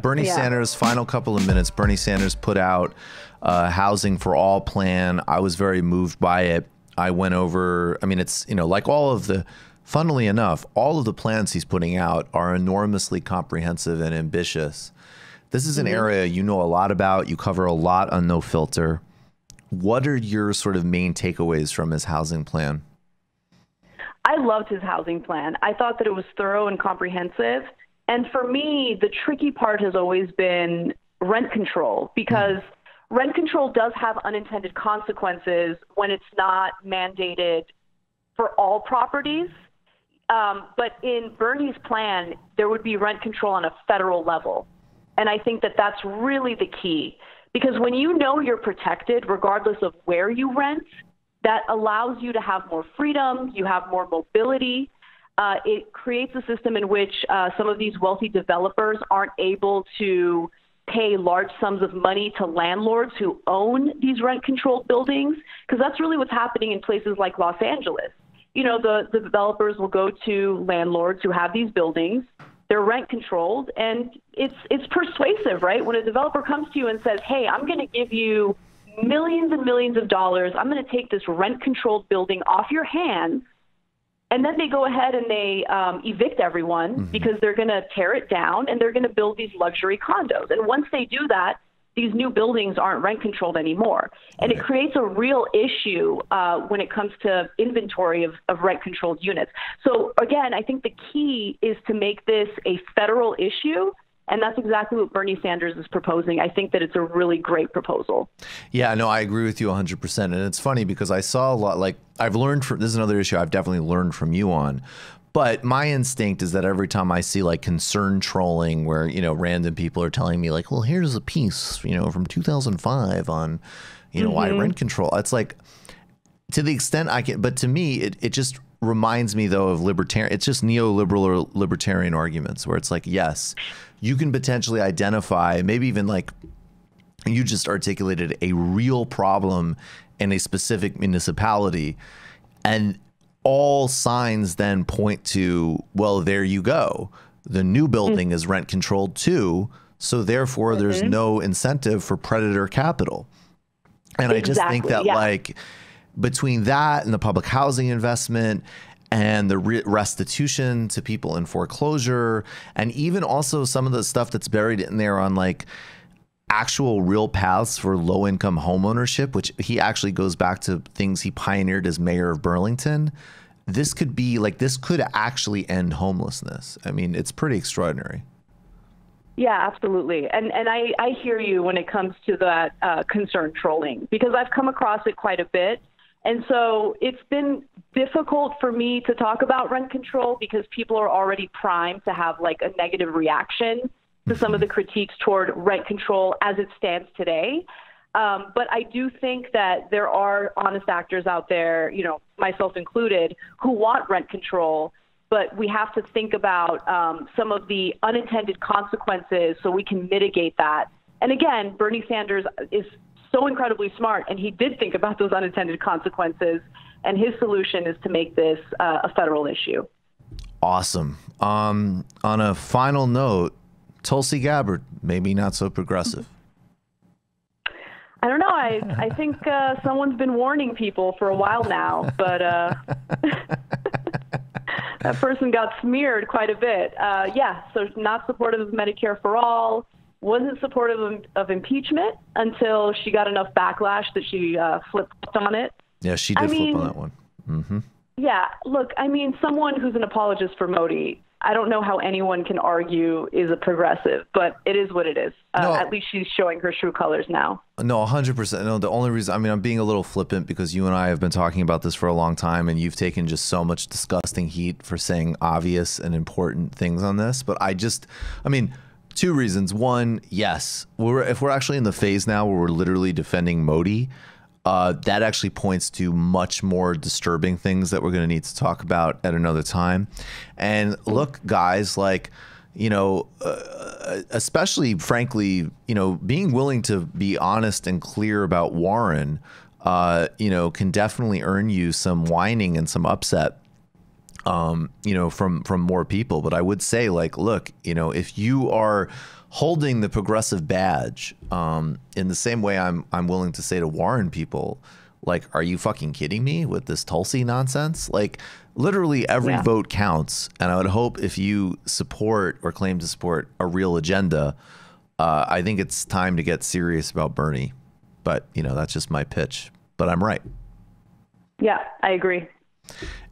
Bernie Sanders, final couple of minutes. Bernie Sanders put out Housing for All plan. I was very moved by it. I went over, I mean, it's, like all of the, funnily enough, all of the plans he's putting out are enormously comprehensive and ambitious. This is an area you know a lot about. You cover a lot on No Filter. What are your sort of main takeaways from his housing plan? I loved his housing plan. I thought that it was thorough and comprehensive. And for me, the tricky part has always been rent control, because rent control does have unintended consequences when it's not mandated for all properties. But in Bernie's plan, there would be rent control on a federal level. And I think that that's really the key, because when you know you're protected, regardless of where you rent, that allows you to have more freedom, you have more mobility. It creates a system in which some of these wealthy developers aren't able to pay large sums of money to landlords who own these rent-controlled buildings, because that's really what's happening in places like Los Angeles. The developers will go to landlords who have these buildings. They're rent-controlled, and it's persuasive, right? When a developer comes to you and says, hey, I'm going to give you millions and millions of dollars, I'm going to take this rent-controlled building off your hands, and then they go ahead and they evict everyone because they're going to tear it down and they're going to build these luxury condos. And once they do that, these new buildings aren't rent controlled anymore. And it creates a real issue when it comes to inventory of rent controlled units. So again, I think the key is to make this a federal issue. And that's exactly what Bernie Sanders is proposing. I think that it's a really great proposal. Yeah, no, I agree with you 100%. And it's funny because I saw a lot, like I've learned from, this is another issue I've definitely learned from you on. But my instinct is that every time I see like concern trolling where, random people are telling me like, well, here's a piece, from 2005 on, why rent control. It's like, to the extent I can, but to me, it just reminds me though of libertarian, it's just neoliberal or libertarian arguments where it's like, yes, you can potentially identify, maybe even like you just articulated, a real problem in a specific municipality, and all signs then point to, well, there you go. The new building is rent controlled too. So therefore there's no incentive for predator capital. And I just think that like between that and the public housing investment and the restitution to people in foreclosure, and even also some of the stuff that's buried in there on like actual real paths for low income home ownership, which he actually goes back to things he pioneered as mayor of Burlington. This could be like, this could actually end homelessness. I mean, it's pretty extraordinary. Yeah, absolutely. And I hear you when it comes to that concern trolling, because I've come across it quite a bit. And so it's been difficult for me to talk about rent control because people are already primed to have like a negative reaction to some of the critiques toward rent control as it stands today. But I do think that there are honest actors out there, myself included, who want rent control, but we have to think about some of the unintended consequences so we can mitigate that. And again, Bernie Sanders is so incredibly smart, and he did think about those unintended consequences, and his solution is to make this a federal issue. Awesome. On a final note, Tulsi Gabbard, maybe not so progressive. I don't know. I think someone's been warning people for a while now, but that person got smeared quite a bit. So not supportive of Medicare for all, wasn't supportive of impeachment until she got enough backlash that she flipped on it. Yeah, she did flip on that one. Yeah, look, I mean, someone who's an apologist for Modi, I don't know how anyone can argue is a progressive, but it is what it is. At least she's showing her true colors now. No, 100%. No, the only reason, I mean, I'm being a little flippant because you and I have been talking about this for a long time, and you've taken just so much disgusting heat for saying obvious and important things on this. But two reasons. One, yes, if we're actually in the phase now where we're literally defending Modi, that actually points to much more disturbing things that we're going to need to talk about at another time. And look, guys, like, especially frankly, being willing to be honest and clear about Warren, can definitely earn you some whining and some upset. you know, from more people. But I would say, like, look, you know, if you are holding the progressive badge, in the same way I'm willing to say to Warren people, like, are you fucking kidding me with this Tulsi nonsense? Like, literally every vote counts. And I would hope if you support or claim to support a real agenda, I think it's time to get serious about Bernie. But, you know, that's just my pitch. But I'm right. Yeah, I agree.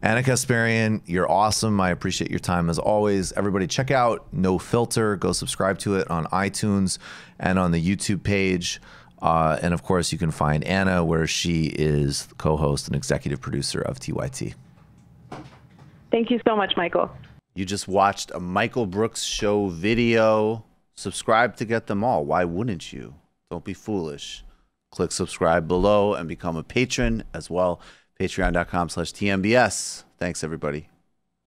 Ana Kasparian, you're awesome. I appreciate your time as always. Everybody check out No Filter. Go subscribe to it on iTunes and on the YouTube page. And of course, you can find Ana where she is the co-host and executive producer of TYT. Thank you so much, Michael. You just watched a Michael Brooks show video. Subscribe to get them all. Why wouldn't you? Don't be foolish. Click subscribe below and become a patron as well. Patreon.com/TMBS. Thanks, everybody.